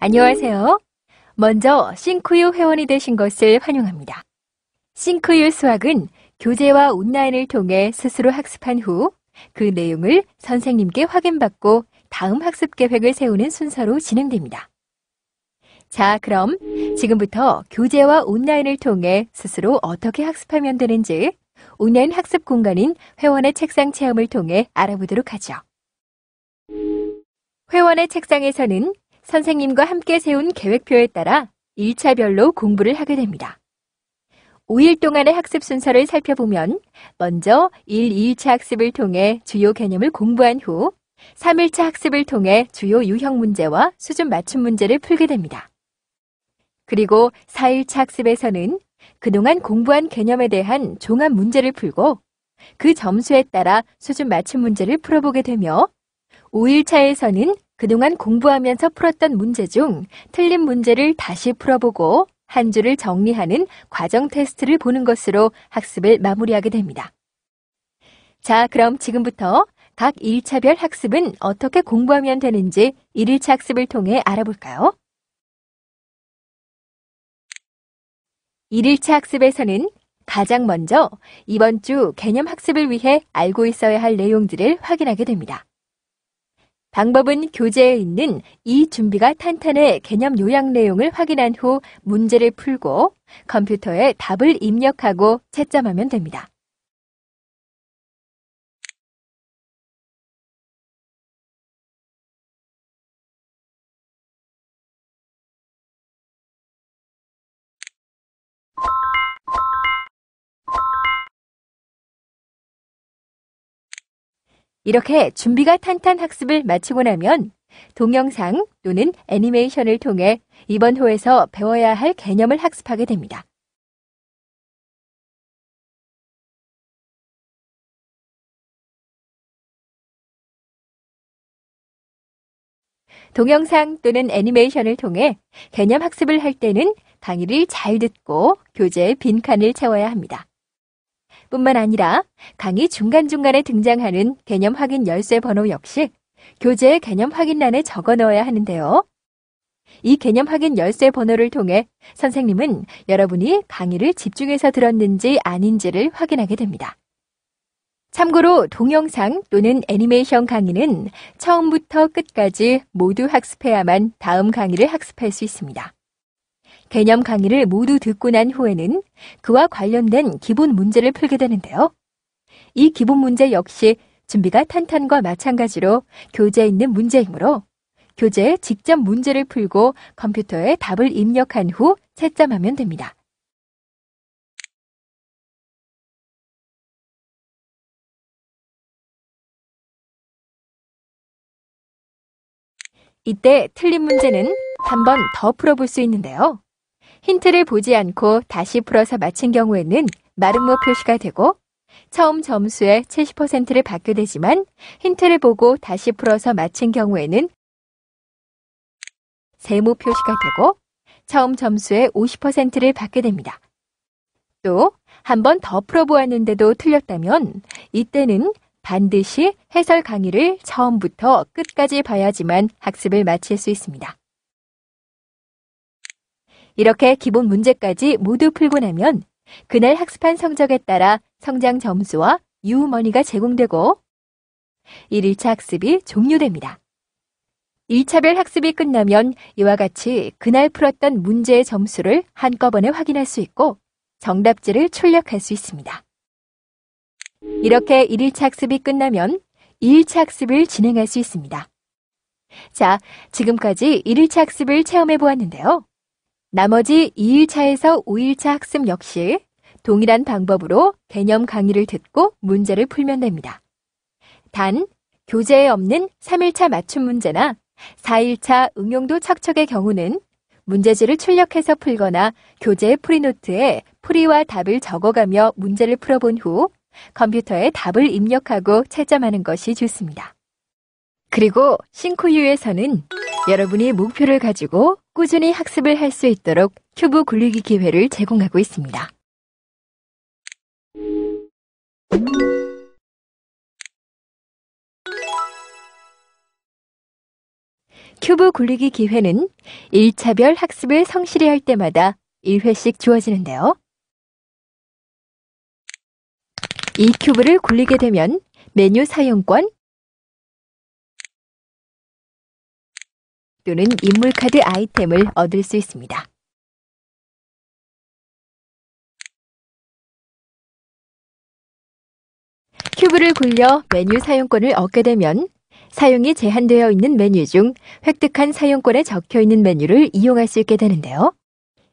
안녕하세요. 먼저 싱크유 회원이 되신 것을 환영합니다. 싱크유 수학은 교재와 온라인을 통해 스스로 학습한 후 그 내용을 선생님께 확인받고 다음 학습 계획을 세우는 순서로 진행됩니다. 자, 그럼 지금부터 교재와 온라인을 통해 스스로 어떻게 학습하면 되는지 온라인 학습 공간인 회원의 책상 체험을 통해 알아보도록 하죠. 회원의 책상에서는 선생님과 함께 세운 계획표에 따라 1차별로 공부를 하게 됩니다. 5일 동안의 학습 순서를 살펴보면 먼저 2일차 학습을 통해 주요 개념을 공부한 후 3일차 학습을 통해 주요 유형 문제와 수준 맞춤 문제를 풀게 됩니다. 그리고 4일차 학습에서는 그동안 공부한 개념에 대한 종합 문제를 풀고 그 점수에 따라 수준 맞춤 문제를 풀어보게 되며 5일차에서는 그동안 공부하면서 풀었던 문제 중 틀린 문제를 다시 풀어보고 한 줄을 정리하는 과정 테스트를 보는 것으로 학습을 마무리하게 됩니다. 자, 그럼 지금부터 각 1차별 학습은 어떻게 공부하면 되는지 1일차 학습을 통해 알아볼까요? 1일차 학습에서는 가장 먼저 이번 주 개념 학습을 위해 알고 있어야 할 내용들을 확인하게 됩니다. 방법은 교재에 있는 이 준비가 탄탄의 개념 요약 내용을 확인한 후 문제를 풀고 컴퓨터에 답을 입력하고 채점하면 됩니다. 이렇게 준비가 탄탄 학습을 마치고 나면 동영상 또는 애니메이션을 통해 이번 호에서 배워야 할 개념을 학습하게 됩니다. 동영상 또는 애니메이션을 통해 개념 학습을 할 때는 강의를 잘 듣고 교재의 빈칸을 채워야 합니다. 뿐만 아니라 강의 중간중간에 등장하는 개념 확인 열쇠 번호 역시 교재의 개념 확인란에 적어 넣어야 하는데요. 이 개념 확인 열쇠 번호를 통해 선생님은 여러분이 강의를 집중해서 들었는지 아닌지를 확인하게 됩니다. 참고로 동영상 또는 애니메이션 강의는 처음부터 끝까지 모두 학습해야만 다음 강의를 학습할 수 있습니다. 개념 강의를 모두 듣고 난 후에는 그와 관련된 기본 문제를 풀게 되는데요. 이 기본 문제 역시 준비가 탄탄과 마찬가지로 교재에 있는 문제이므로 교재에 직접 문제를 풀고 컴퓨터에 답을 입력한 후 채점하면 됩니다. 이때 틀린 문제는 한 번 더 풀어볼 수 있는데요. 힌트를 보지 않고 다시 풀어서 맞힌 경우에는 마름모 표시가 되고 처음 점수의 70%를 받게 되지만 힌트를 보고 다시 풀어서 맞힌 경우에는 세모 표시가 되고 처음 점수의 50%를 받게 됩니다. 또 한 번 더 풀어보았는데도 틀렸다면 이때는 반드시 해설 강의를 처음부터 끝까지 봐야지만 학습을 마칠 수 있습니다. 이렇게 기본 문제까지 모두 풀고 나면 그날 학습한 성적에 따라 성장 점수와 유머니가 제공되고 1일차 학습이 종료됩니다. 1차별 학습이 끝나면 이와 같이 그날 풀었던 문제의 점수를 한꺼번에 확인할 수 있고 정답지를 출력할 수 있습니다. 이렇게 1일차 학습이 끝나면 2일차 학습을 진행할 수 있습니다. 자, 지금까지 1일차 학습을 체험해 보았는데요. 나머지 2일차에서 5일차 학습 역시 동일한 방법으로 개념 강의를 듣고 문제를 풀면 됩니다. 단, 교재에 없는 3일차 맞춤 문제나 4일차 응용도 척척의 경우는 문제지를 출력해서 풀거나 교재의 풀이노트에 풀이와 답을 적어가며 문제를 풀어본 후 컴퓨터에 답을 입력하고 채점하는 것이 좋습니다. 그리고 싱크유에서는 여러분이 목표를 가지고 꾸준히 학습을 할 수 있도록 큐브 굴리기 기회를 제공하고 있습니다. 큐브 굴리기 기회는 1차별 학습을 성실히 할 때마다 1회씩 주어지는데요. 이 큐브를 굴리게 되면 메뉴 사용권 또는 인물카드 아이템을 얻을 수 있습니다. 큐브를 굴려 메뉴 사용권을 얻게 되면 사용이 제한되어 있는 메뉴 중 획득한 사용권에 적혀 있는 메뉴를 이용할 수 있게 되는데요.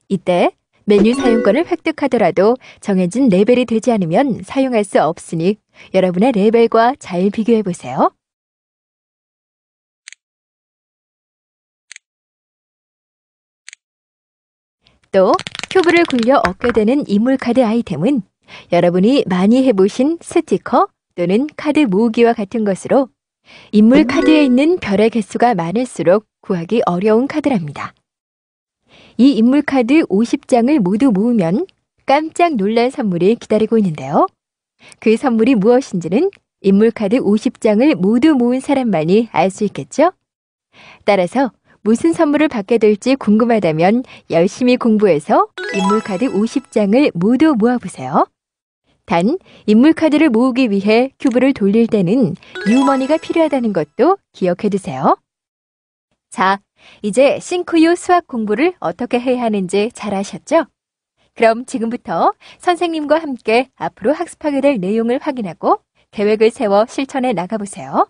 이때 메뉴 사용권을 획득하더라도 정해진 레벨이 되지 않으면 사용할 수 없으니 여러분의 레벨과 잘 비교해 보세요. 또 큐브를 굴려 얻게 되는 인물카드 아이템은 여러분이 많이 해보신 스티커 또는 카드 모으기와 같은 것으로 인물 카드에 있는 별의 개수가 많을수록 구하기 어려운 카드랍니다. 이 인물 카드 50장을 모두 모으면 깜짝 놀랄 선물이 기다리고 있는데요. 그 선물이 무엇인지는 인물 카드 50장을 모두 모은 사람만이 알 수 있겠죠? 따라서 무슨 선물을 받게 될지 궁금하다면 열심히 공부해서 인물 카드 50장을 모두 모아보세요. 단, 인물 카드를 모으기 위해 큐브를 돌릴 때는 유머니가 필요하다는 것도 기억해 두세요. 자, 이제 싱크유 수학 공부를 어떻게 해야 하는지 잘 아셨죠? 그럼 지금부터 선생님과 함께 앞으로 학습하게 될 내용을 확인하고 계획을 세워 실천해 나가보세요.